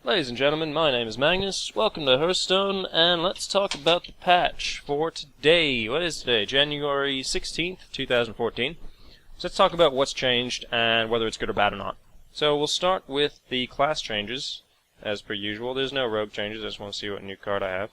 Ladies and gentlemen, my name is Magnus. Welcome to Hearthstone, and let's talk about the patch for today. What is today? January 16th, 2014. So let's talk about what's changed and whether it's good or bad or not. So we'll start with the class changes, as per usual. There's no rogue changes, I just want to see what new card I have.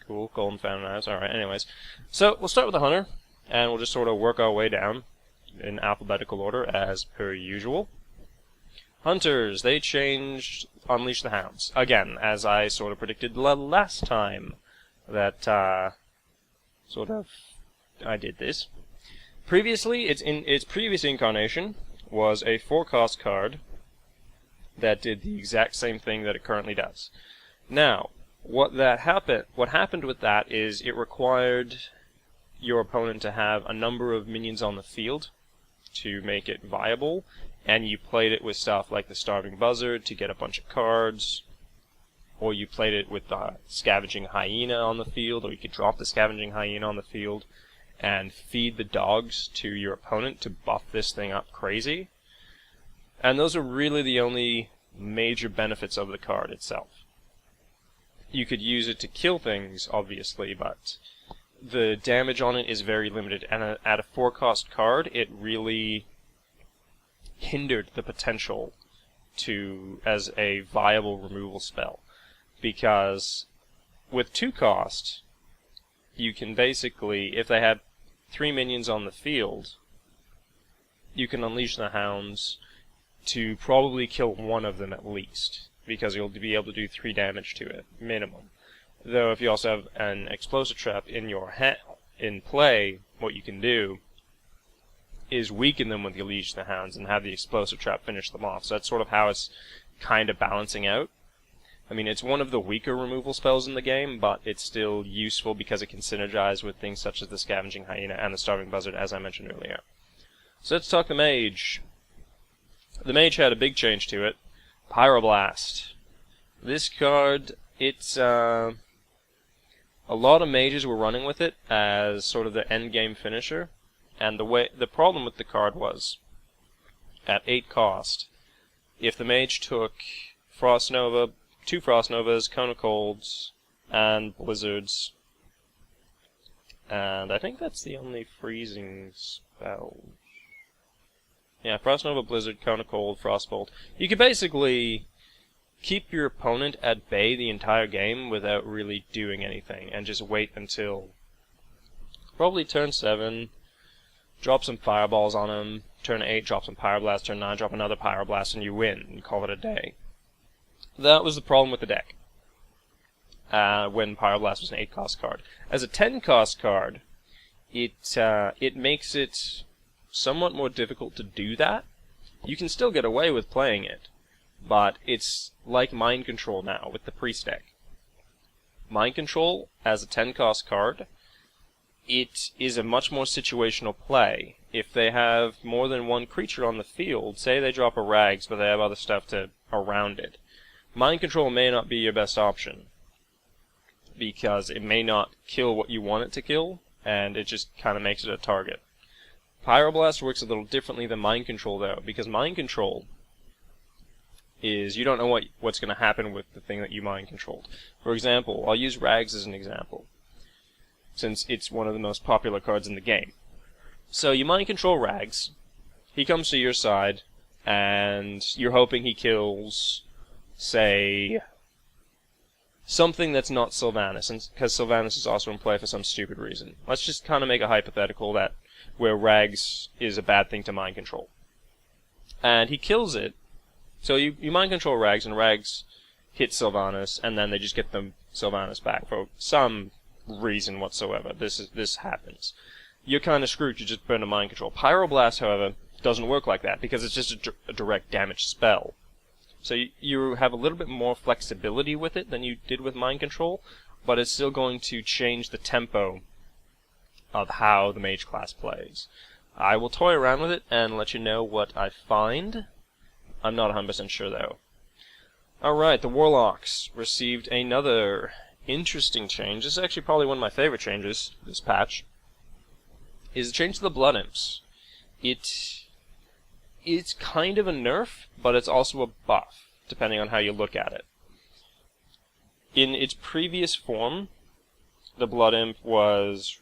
Cool, Golden Fountain Eyes. Alright, anyways. So we'll start with the Hunter, and we'll just sort of work our way down in alphabetical order, as per usual. Hunters, they changed Unleash the Hounds. Again, as I sort of predicted last time that I did this. Previously, in its previous incarnation was a 4-cost card that did the exact same thing that it currently does. Now, what happened with that is it required your opponent to have a number of minions on the field to make it viable, and you played it with stuff like the Starving Buzzard to get a bunch of cards, or you played it with the Scavenging Hyena on the field, or you could drop the Scavenging Hyena on the field and feed the dogs to your opponent to buff this thing up crazy. And those are really the only major benefits of the card itself. You could use it to kill things, obviously, but the damage on it is very limited, and at a 4-cost card, it really hindered the potential as a viable removal spell. Because with 2 cost, you can basically, if they have 3 minions on the field, you can Unleash the Hounds to probably kill one of them at least, because you'll be able to do 3 damage to it, minimum. Though if you also have an Explosive Trap in play, what you can do is weaken them with the Unleash the Hounds and have the Explosive Trap finish them off. So that's sort of how it's kind of balancing out. I mean, it's one of the weaker removal spells in the game, but it's still useful because it can synergize with things such as the Scavenging Hyena and the Starving Buzzard, as I mentioned earlier. So let's talk the Mage. The Mage had a big change to it. Pyroblast. This card, it's a lot of mages were running with it as sort of the end game finisher, and the problem with the card was, at 8 cost, if the mage took Frost Nova, 2 Frost Novas, Cone of Colds, and Blizzards, and I think that's the only freezing spell. Yeah, Frost Nova, Blizzard, Cone of Cold, Frostbolt. You could basically keep your opponent at bay the entire game without really doing anything, and just wait until probably turn 7, drop some fireballs on him, turn 8, drop some pyroblast, turn 9, drop another pyroblast, and you win, and call it a day. That was the problem with the deck, when pyroblast was an 8-cost card. As a 10-cost card, it makes it somewhat more difficult to do that. You can still get away with playing it, but it's like Mind Control now with the Priest deck. Mind Control, as a 10-cost card, it is a much more situational play. If they have more than one creature on the field, say they drop a Rags, but they have other stuff around it, Mind Control may not be your best option, because it may not kill what you want it to kill, and it just kind of makes it a target. Pyroblast works a little differently than Mind Control, though, because Mind Control is you don't know what's going to happen with the thing that you mind controlled. For example, I'll use Rags as an example, since it's one of the most popular cards in the game. So you mind control Rags, he comes to your side, and you're hoping he kills, say, something that's not Sylvanas, because Sylvanas is also in play for some stupid reason. Let's just kind of make a hypothetical where Rags is a bad thing to mind control. And he kills it. So you mind control Rags, and Rags hits Sylvanas, and then they just get the Sylvanas back for some reason whatsoever. This happens. You're kind of screwed. You just burn a mind control. Pyroblast, however, doesn't work like that because it's just a direct damage spell. So you have a little bit more flexibility with it than you did with mind control, but it's still going to change the tempo of how the mage class plays. I will toy around with it and let you know what I find. I'm not 100% sure, though. Alright, the Warlocks received another interesting change. This is actually probably one of my favorite changes, this patch, is the change to the Blood Imps. It's kind of a nerf, but it's also a buff, depending on how you look at it. In its previous form, the Blood Imp was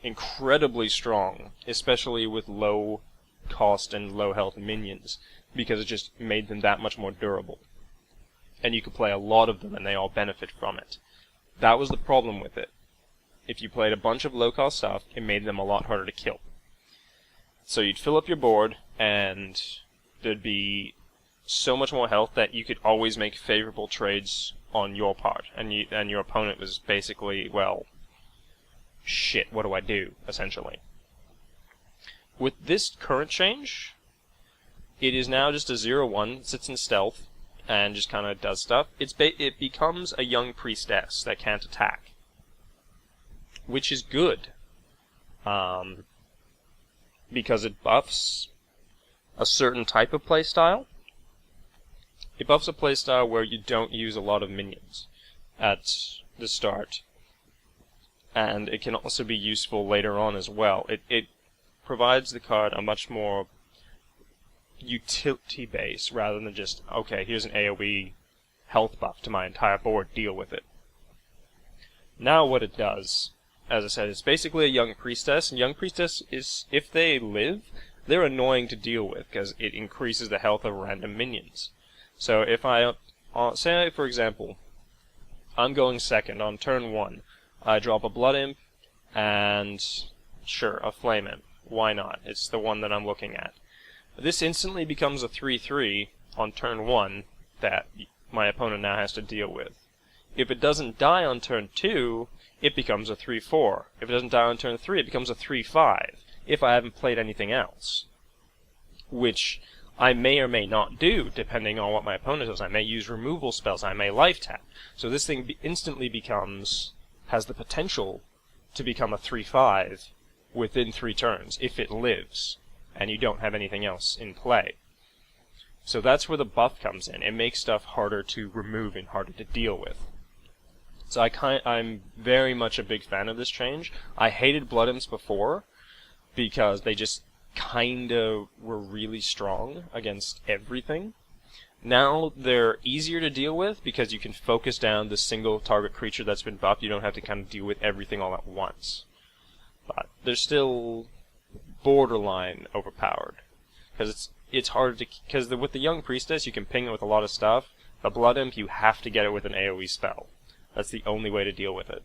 incredibly strong, especially with low cost and low health minions, because it just made them that much more durable. And you could play a lot of them and they all benefit from it. That was the problem with it. If you played a bunch of low cost stuff, it made them a lot harder to kill. So you'd fill up your board and there'd be so much more health that you could always make favorable trades on your part, and your opponent was basically, well, shit, what do I do, essentially. With this current change, it is now just a 0-1, sits in stealth, and just kind of does stuff. It becomes a young priestess that can't attack, which is good, because it buffs a certain type of playstyle. It buffs a playstyle where you don't use a lot of minions at the start, and it can also be useful later on as well. It provides the card a much more utility base rather than just, okay, here's an AoE health buff to my entire board, deal with it. Now what it does, as I said, it's basically a young priestess, and young priestess is, if they live, they're annoying to deal with because it increases the health of random minions. So if I, say for example, I'm going second on turn 1, I drop a Blood Imp and, sure, a Flame Imp. Why not? It's the one that I'm looking at. This instantly becomes a 3-3 on turn 1 that my opponent now has to deal with. If it doesn't die on turn 2, it becomes a 3-4. If it doesn't die on turn 3, it becomes a 3-5, if I haven't played anything else. Which I may or may not do, depending on what my opponent does. I may use removal spells, I may life tap. So this thing instantly has the potential to become a 3-5 within 3 turns, if it lives, and you don't have anything else in play. So that's where the buff comes in. It makes stuff harder to remove and harder to deal with. So I'm very much a big fan of this change. I hated Blood Imps before, because they just kinda were really strong against everything. Now they're easier to deal with because you can focus down the single target creature that's been buffed. You don't have to kind of deal with everything all at once. But they're still borderline overpowered, because it's hard to, because with the young priestess you can ping it with a lot of stuff. The Blood Imp, you have to get it with an AoE spell. That's the only way to deal with it.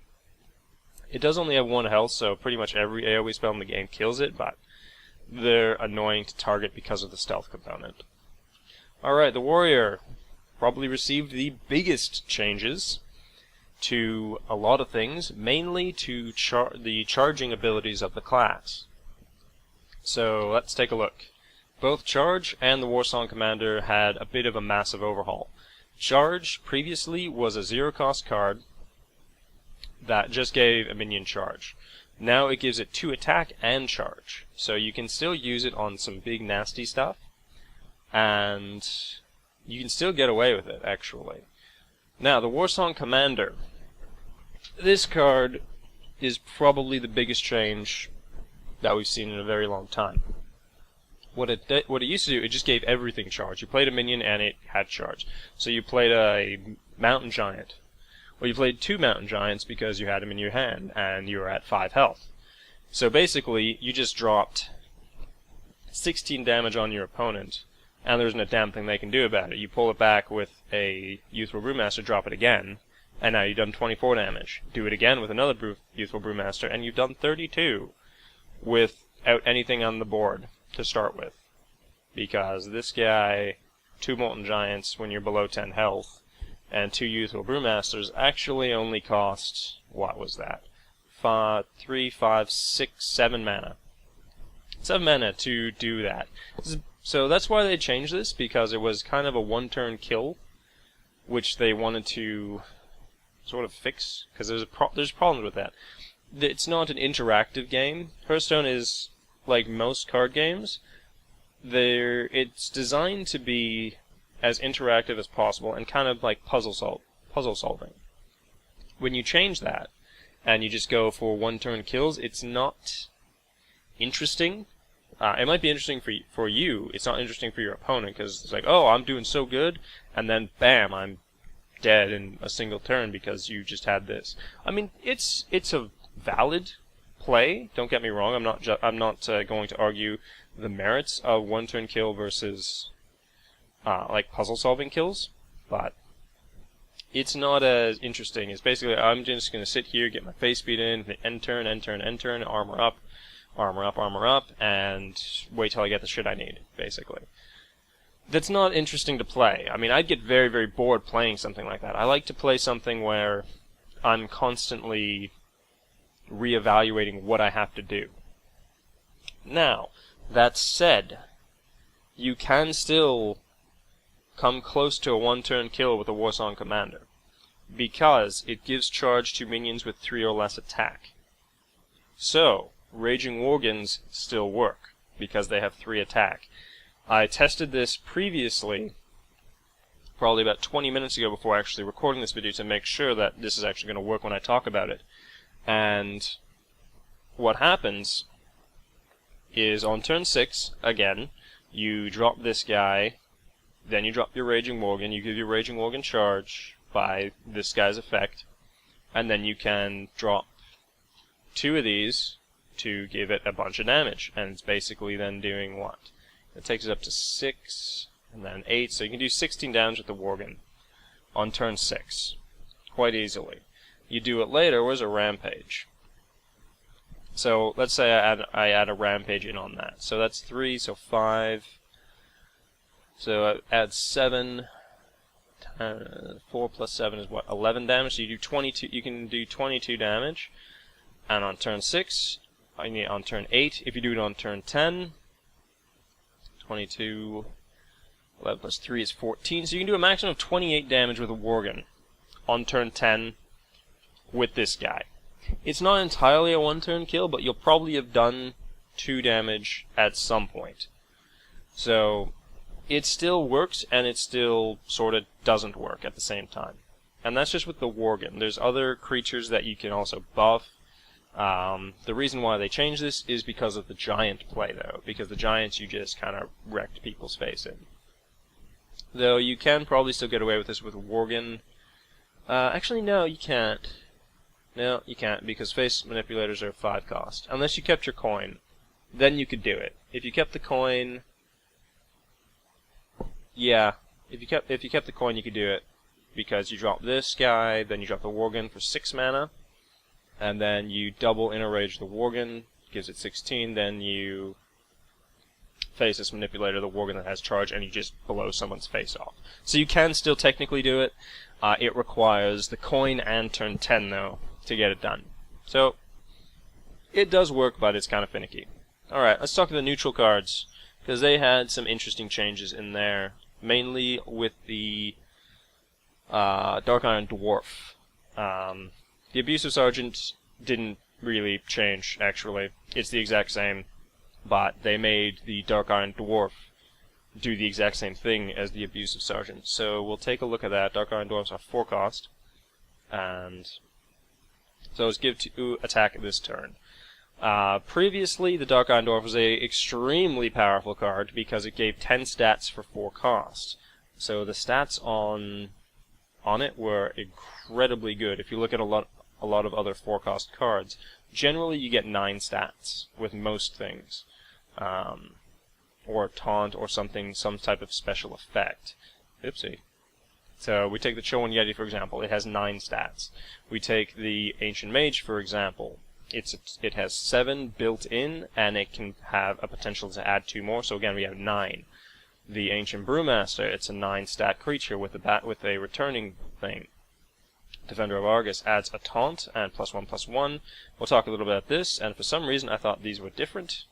It does only have 1 health, so pretty much every AoE spell in the game kills it, but they're annoying to target because of the stealth component. Alright, the warrior probably received the biggest changes to a lot of things, mainly to the charging abilities of the class. So let's take a look. Both Charge and the Warsong Commander had a bit of a massive overhaul. Charge previously was a 0-cost card that just gave a minion charge. Now it gives it 2 attack and charge, so you can still use it on some big nasty stuff, and you can still get away with it, actually. Now, the Warsong Commander. This card is probably the biggest change that we've seen in a very long time. What it used to do, it just gave everything charge. You played a minion and it had charge. So you played a Mountain Giant. Well, you played 2 Mountain Giants because you had them in your hand and you were at 5 health. So basically, you just dropped 16 damage on your opponent, and there's no damn thing they can do about it. You pull it back with a Youthful Brewmaster, drop it again, and now you've done 24 damage. Do it again with another Youthful Brewmaster, and you've done 32 without anything on the board to start with. Because this guy, 2 Molten Giants when you're below 10 health, and 2 Youthful Brewmasters actually only cost, what was that? 3, 5, 6, 7 mana. 7 mana to do that. So that's why they changed this, because it was kind of a 1-turn kill, which they wanted to sort of fix, because there's problems with that. It's not an interactive game. Hearthstone is, like most card games, it's designed to be as interactive as possible and kind of like puzzle solving. When you change that and you just go for 1-turn kills, it's not interesting. It might be interesting for you. It's not interesting for your opponent, because it's like, oh, I'm doing so good, and then bam, I'm dead in a single turn because you just had this. I mean, it's a valid play. Don't get me wrong. I'm not going to argue the merits of one-turn kill versus like puzzle-solving kills, but it's not as interesting. It's basically I'm just going to sit here, get my face beat in, end turn, armor up, and wait till I get the shit I need, basically. That's not interesting to play. I mean, I'd get very, very bored playing something like that. I like to play something where I'm constantly reevaluating what I have to do. Now, that said, you can still come close to a one-turn kill with a Warsong Commander, because it gives charge to minions with 3 or less attack. So, Raging Worgens still work, because they have 3 attack. I tested this previously, probably about 20 minutes ago before actually recording this video, to make sure that this is actually going to work when I talk about it. And what happens is on turn 6, again, you drop this guy, then you drop your Raging Worgen, you give your Raging Worgen charge by this guy's effect, and then you can drop 2 of these to give it a bunch of damage. And it's basically then doing what? It takes it up to 6, and then 8, so you can do 16 damage with the Worgen on turn 6, quite easily. You do it later with a Rampage. So let's say I add a Rampage in on that. So that's 3, so 5. So I add 7. 4 plus 7 is what? 11 damage. So you do 22. You can do 22 damage. And on turn 6, on turn 8, if you do it on turn 10, 22, 11 plus 3 is 14. So you can do a maximum of 28 damage with a Worgen on turn 10 with this guy. It's not entirely a one-turn kill, but you'll probably have done 2 damage at some point. So it still works, and it still sort of doesn't work at the same time. And that's just with the Worgen. There's other creatures that you can also buff. The reason why they changed this is because of the giant play, though. Because the giants you just kind of wrecked people's face in. Though you can probably still get away with this with Worgen. Actually, no, you can't. No, you can't, because face manipulators are 5 cost. Unless you kept your coin, then you could do it. If you kept the coin, yeah, if you kept the coin, you could do it, because you drop this guy, then you drop the Worgen for 6 mana, and then you double Inner Rage the Worgen, gives it 16, then you face this manipulator, the Worgen that has charge, and you just blow someone's face off. So you can still technically do it. It requires the coin and turn 10, though, to get it done. So, it does work, but it's kind of finicky. Alright, let's talk to the neutral cards, because they had some interesting changes in there, mainly with the Dark Iron Dwarf. The Abusive Sergeant didn't really change, actually. It's the exact same, but they made the Dark Iron Dwarf do the exact same thing as the Abusive Sergeant. So we'll take a look at that. Dark Iron Dwarfs are 4 cost, and so it's give 2 attack this turn. Previously, the Dark Iron Dwarf was a extremely powerful card because it gave 10 stats for 4 cost. So the stats on it were incredibly good. If you look at a lot of other 4 cost cards, generally you get 9 stats with most things. Or taunt or something, some type of special effect. Oopsie. So we take the Chowan Yeti, for example. It has 9 stats. We take the Ancient Mage, for example. It has 7 built in, and it can have a potential to add 2 more. So again, we have 9. The Ancient Brewmaster, it's a 9 stat creature with a returning thing. Defender of Argus adds a taunt and +1/+1. We'll talk a little bit about this, and for some reason I thought these were different.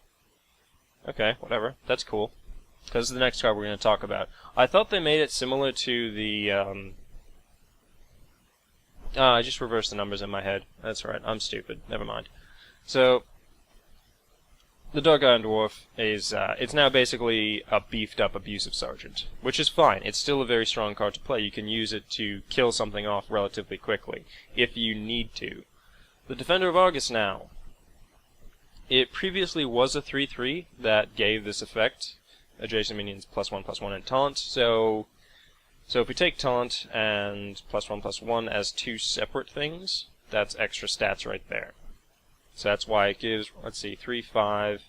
Okay, whatever. That's cool. Because this is the next card we're going to talk about. I thought they made it similar to the, I just reversed the numbers in my head. That's right, I'm stupid. Never mind. So, the Dark Iron Dwarf is, it's now basically a beefed up Abusive Sergeant. Which is fine. It's still a very strong card to play. You can use it to kill something off relatively quickly, if you need to. The Defender of Argus now. It previously was a 3/3 that gave this effect. Adjacent minions +1/+1 and taunt, so So if we take Taunt and +1/+1 as two separate things, that's extra stats right there. So that's why it gives, let's see, 3, 5,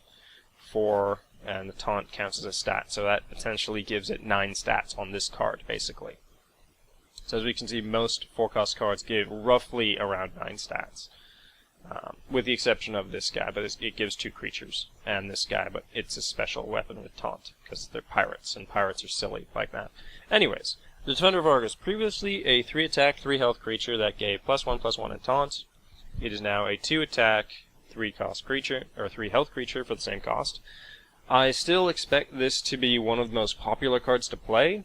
4, and the Taunt counts as a stat. So that essentially gives it 9 stats on this card, basically. So as we can see, most 4-cost cards give roughly around 9 stats. With the exception of this guy, but it gives 2 creatures, and this guy, but it's a special weapon with Taunt, because they're pirates, and pirates are silly like that. Anyways, the Defender of Argus, previously a 3-attack, 3-health creature that gave +1/+1 in Taunt. It is now a 2-attack, 3-cost creature, or 3-health creature for the same cost. I still expect this to be one of the most popular cards to play,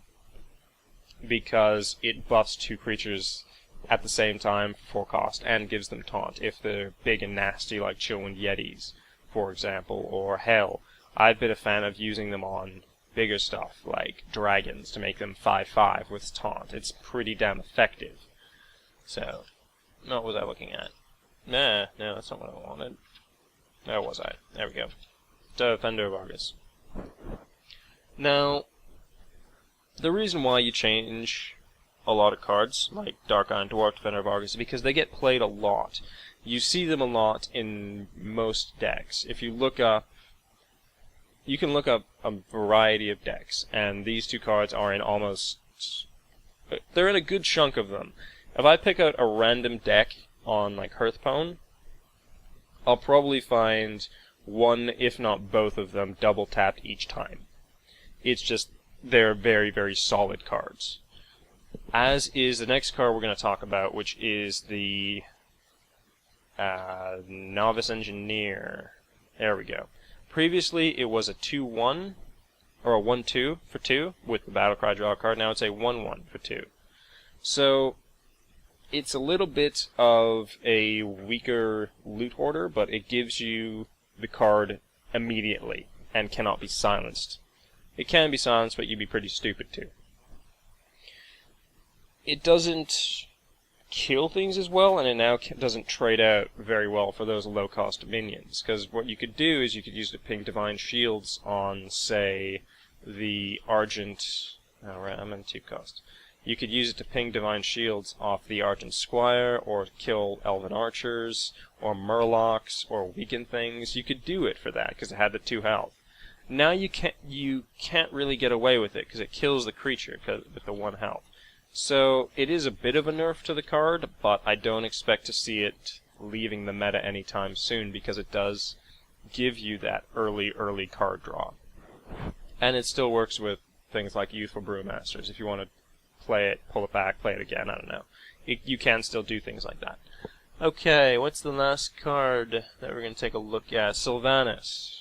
because it buffs 2 creatures at the same time for 4 cost, and gives them Taunt, if they're big and nasty like Chillwind Yetis, for example, or Hell. I've been a fan of using them on bigger stuff, like dragons, to make them 5/5 with Taunt. It's pretty damn effective. So, what was I looking at? No, that's not what I wanted. Where was I? There we go. Defender of Argus. Now, the reason why you change a lot of cards, like Dark Iron Dwarf, Defender of Argus, is because they get played a lot. You see them a lot in most decks. If you look up, you can look up a variety of decks, and these 2 cards are in almost, they're in a good chunk of them. If I pick out a random deck on like Hearthstone, I'll probably find one, if not both of them, double tapped each time. It's just, they're very, very solid cards. As is the next card we're going to talk about, which is the Novice Engineer. There we go. Previously, it was a 2/1, or a 1/2 for 2, with the Battlecry draw card. Now it's a 1/1 for 2. So, it's a little bit of a weaker loot order, but it gives you the card immediately, and cannot be silenced. It can be silenced, but you'd be pretty stupid to. It doesn't kill things as well, and it now doesn't trade out very well for those low-cost minions. Because what you could do is you could use the pink Divine Shields on, say, the Argent... Oh, right, I'm in 2 cost. You could use it to ping Divine Shields off the Argent Squire, or kill Elven Archers, or Murlocs, or weaken things. You could do it for that, because it had the 2 health. Now you can't really get away with it, because it kills the creature with the 1 health. So, it is a bit of a nerf to the card, but I don't expect to see it leaving the meta anytime soon, because it does give you that early card draw. And it still works with things like Youthful Brewmasters. If you want to play it, pull it back, play it again, I don't know. You can still do things like that. Okay, what's the last card that we're going to take a look at? Sylvanas.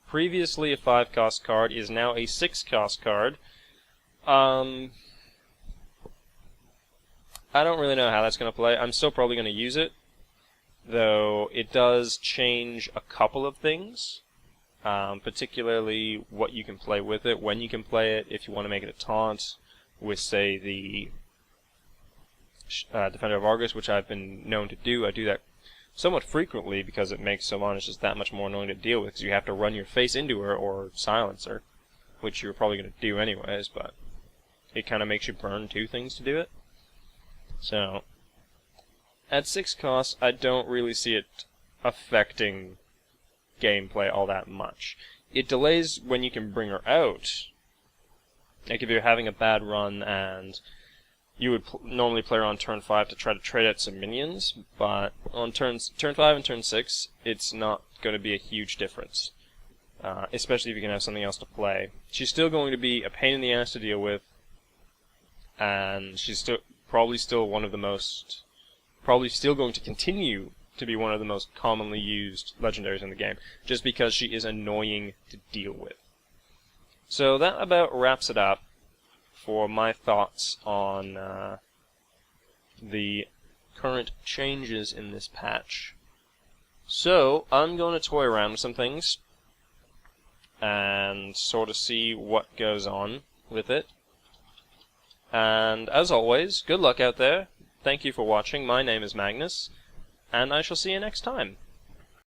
Previously a 5-cost card, is now a 6-cost card. I don't really know how that's going to play. I'm still probably going to use it, though it does change a couple of things, particularly what you can play with it, when you can play it, if you want to make it a taunt with, say, the Defender of Argus, which I've been known to do. I do that somewhat frequently because it makes Sylvanas just that much more annoying to deal with, because you have to run your face into her or silence her, which you're probably going to do anyways, but it kind of makes you burn 2 things to do it. So, at 6 costs, I don't really see it affecting gameplay all that much. It delays when you can bring her out. Like if you're having a bad run and you would normally play her on turn 5 to try to trade out some minions, but on turn 5 and turn 6, it's not going to be a huge difference. Especially if you can have something else to play. She's still going to be a pain in the ass to deal with, and she's probably still going to continue to be one of the most commonly used legendaries in the game, just because she is annoying to deal with. So that about wraps it up for my thoughts on the current changes in this patch. So, I'm going to toy around with some things and sort of see what goes on with it. And as always, good luck out there. Thank you for watching. My name is Magnus, and I shall see you next time.